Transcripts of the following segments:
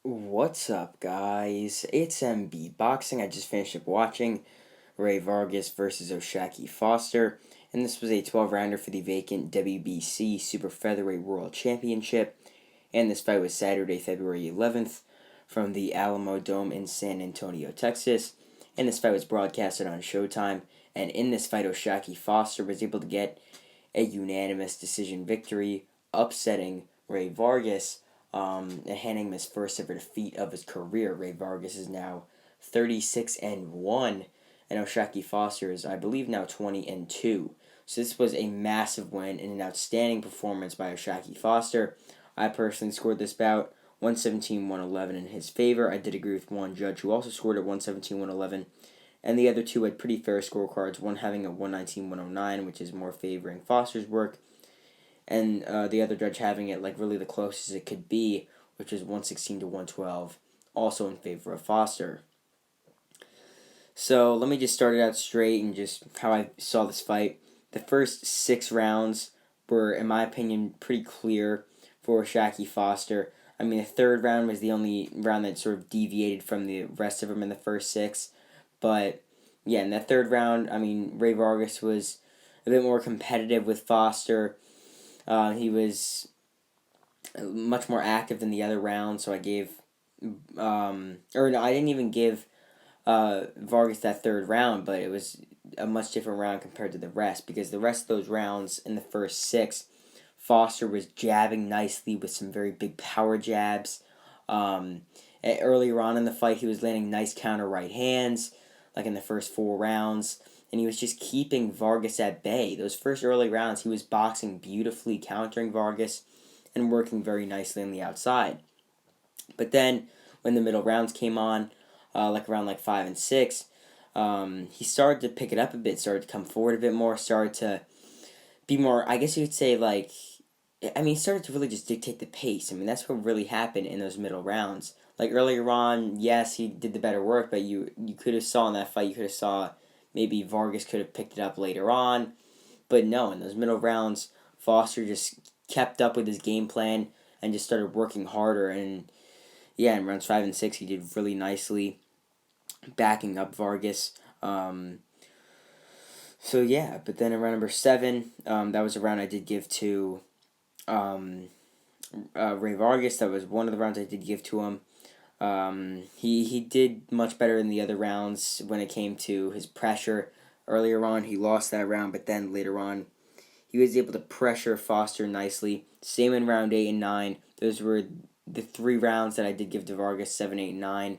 What's up, guys? It's MB Boxing. I just finished up watching Rey Vargas versus O'Shaquie Foster, and this was a 12-rounder for the vacant WBC super-featherweight world championship. And this fight was Saturday, February 11th, from the Alamo Dome in San Antonio, Texas. And this fight was broadcasted on Showtime. And in this fight, O'Shaquie Foster was able to get a unanimous decision victory, upsetting Rey Vargas, and handing him his first ever defeat of his career. Rey Vargas is now 36-1, and O'Shaquie Foster is, I believe, now 20-2. So this was a massive win and an outstanding performance by O'Shaquie Foster. I personally scored this bout 117-111 in his favor. I did agree with one judge who also scored at 117-111, and the other two had pretty fair scorecards, one having a 119-109, which is more favoring Foster's work, and the other judge having it like really the closest it could be, which is 116-112, also in favor of Foster. So let me just start it out straight and just how I saw this fight. The first 6 rounds were, in my opinion, pretty clear for O'Shaquie Foster. I mean, the third round was the only round that sort of deviated from the rest of them in the first 6. But, yeah, in that third round, I mean, Rey Vargas was a bit more competitive with Foster. He was much more active than the other round, so I gave, or no, I didn't even give Vargas that third round, but it was a much different round compared to the rest, because the rest of those rounds in the first 6, Foster was jabbing nicely with some very big power jabs. Earlier on in the fight, he was landing nice counter right hands, like in the first 4 rounds, and he was just keeping Vargas at bay. Those first early rounds, he was boxing beautifully, countering Vargas, and working very nicely on the outside. But then, when the middle rounds came on, like around 5 and 6, he started to pick it up a bit, started to come forward a bit more, started to be more, I guess you could say, he started to really just dictate the pace. I mean, that's what really happened in those middle rounds. Like earlier on, yes, he did the better work, but you could have saw in that fight, you could have saw maybe Vargas could have picked it up later on. But no, in those middle rounds, Foster just kept up with his game plan and just started working harder. And yeah, in rounds 5 and 6, he did really nicely, backing up Vargas. So yeah, but then in round number 7, that was a round I did give to Rey Vargas. That was one of the rounds I did give to him. He did much better in the other rounds when it came to his pressure. Earlier on, he lost that round, but then later on, he was able to pressure Foster nicely. Same in round 8 and 9. Those were the 3 rounds that I did give to Vargas, 7, 8, and 9.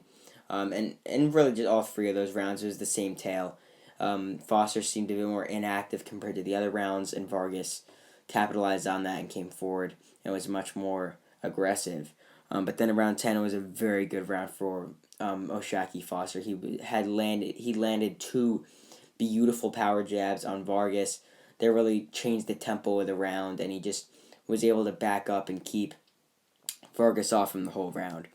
And really just all 3 of those rounds, it was the same tale. Foster seemed to be more inactive compared to the other rounds, and Vargas capitalized on that and came forward and was much more aggressive. But then around 10, it was a very good round for O'Shaquie Foster. He landed 2 beautiful power jabs on Vargas. They really changed the tempo of the round, and he just was able to back up and keep Vargas off from the whole round.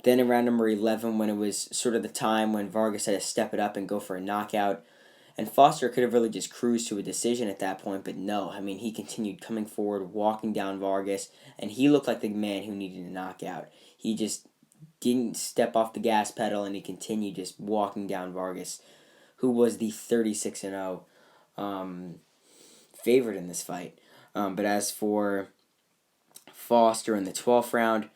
Then in round number 11, when it was sort of the time when Vargas had to step it up and go for a knockout, and Foster could have really just cruised to a decision at that point, but no. I mean, he continued coming forward, walking down Vargas, and he looked like the man who needed a knockout. He just didn't step off the gas pedal, and he continued just walking down Vargas, who was the 36-0 favorite in this fight. But as for Foster in the 12th round,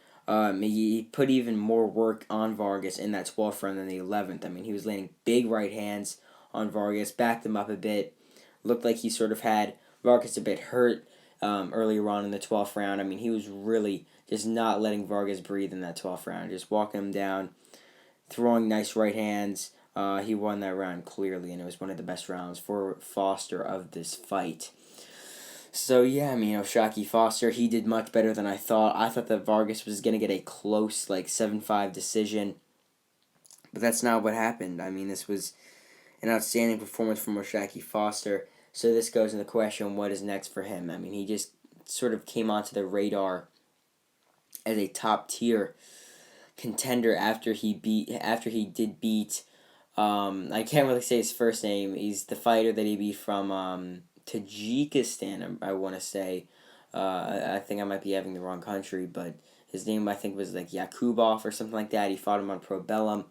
he put even more work on Vargas in that 12th round than the 11th. I mean, he was landing big right hands on Vargas, backed him up a bit. Looked like he sort of had Vargas a bit hurt earlier on in the 12th round. I mean, he was really just not letting Vargas breathe in that 12th round, just walking him down, throwing nice right hands. He won that round clearly, and it was one of the best rounds for Foster of this fight. So yeah, I mean, O'Shaquie Foster, he did much better than I thought. I thought that Vargas was going to get a close, 7-5 decision, but that's not what happened. I mean, this was an outstanding performance from O'Shaquie Foster. So this goes into the question, what is next for him? I mean, he just sort of came onto the radar as a top tier contender after he did beat. I can't really say his first name. He's the fighter that he beat from Tajikistan. I want to say. I think I might be having the wrong country, but His name, I think, was like Yakubov or something like that. He fought him on Pro Bellum,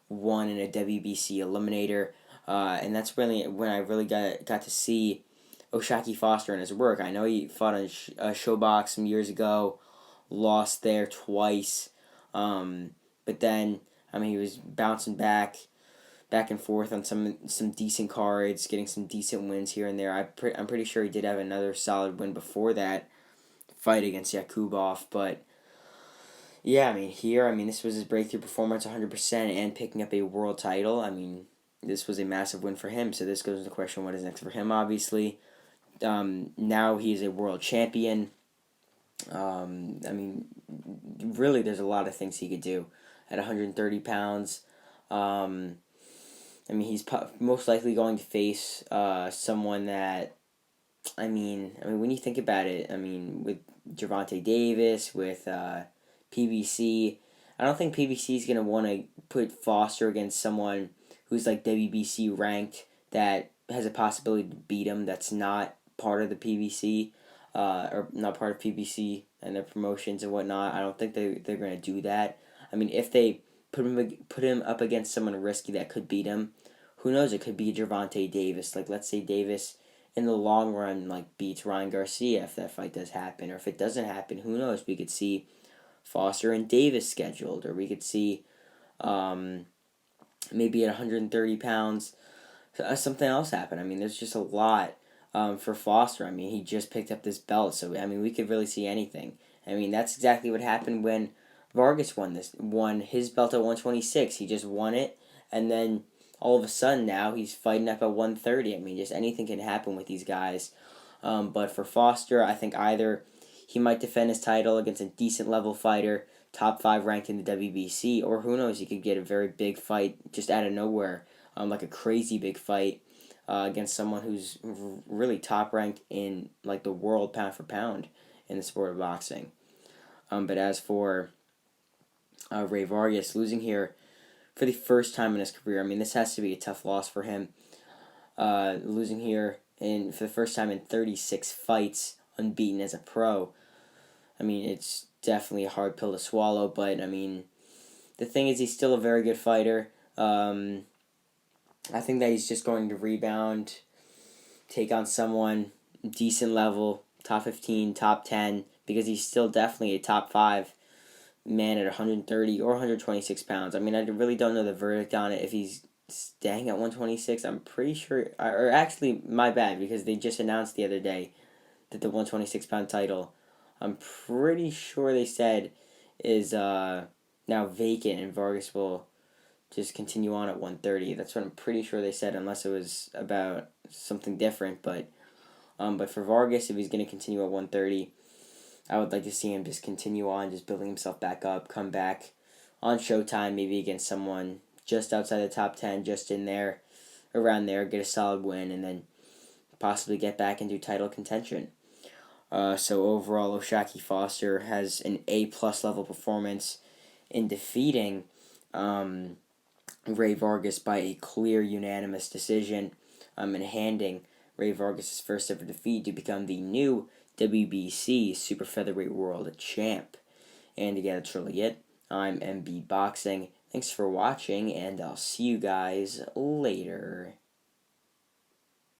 won in a WBC eliminator, and that's really when I really got to see O'Shaquie Foster and his work. I know he fought on Showbox some years ago, lost there twice, but then he was bouncing back and forth on some decent cards, getting some decent wins here and there. I'm pretty sure he did have another solid win before that fight against Yakubov, but yeah, this was his breakthrough performance 100% and picking up a world title. This was a massive win for him, so this goes into question what is next for him, obviously. Now he is a world champion. Really, there's a lot of things he could do at 130 pounds. He's most likely going to face someone that, when you think about it, with Gervonta Davis, with PBC, I don't think PBC is going to want to put Foster against someone who's like WBC ranked that has a possibility to beat him that's not part of the PBC, or not part of PBC and their promotions and whatnot. I don't think they're going to do that. If they put him up against someone risky that could beat him, who knows? It could be Gervonta Davis. Like, let's say Davis in the long run beats Ryan Garcia if that fight does happen, or if it doesn't happen, who knows? We could see Foster and Davis scheduled, or we could see maybe at 130 pounds something else happen. There's just a lot for Foster. He just picked up this belt, so we could really see anything. That's exactly what happened when Vargas won his belt at 126. He just won it, and then all of a sudden now he's fighting up at 130. Just anything can happen with these guys. But for Foster, I think either he might defend his title against a decent level fighter, top 5 ranked in the WBC, or who knows, he could get a very big fight just out of nowhere, like a crazy big fight against someone who's really top ranked in like the world pound for pound in the sport of boxing. But as for Rey Vargas losing here for the first time in his career, this has to be a tough loss for him. Losing here for the first time in 36 fights, unbeaten as a pro. It's definitely a hard pill to swallow, but the thing is, he's still a very good fighter. I think that he's just going to rebound, take on someone decent level, top 15, top 10, because he's still definitely a top 5 man at 130 or 126 pounds. I really don't know the verdict on it if he's staying at 126. I'm pretty sure, or actually, my bad, because they just announced the other day that the 126 pound title, I'm pretty sure they said, is now vacant, and Vargas will just continue on at 130. That's what I'm pretty sure they said, unless it was about something different. But for Vargas, if he's going to continue at 130, I would like to see him just continue on, just building himself back up, come back on Showtime, maybe against someone just outside the top 10, just in there, around there, get a solid win, and then possibly get back into title contention. So overall, O'Shaquie Foster has an A-plus level performance in defeating Rey Vargas by a clear unanimous decision, and handing Rey Vargas his first ever defeat to become the new WBC super featherweight world champ. And again, that's really it. I'm MB Boxing. Thanks for watching, and I'll see you guys later.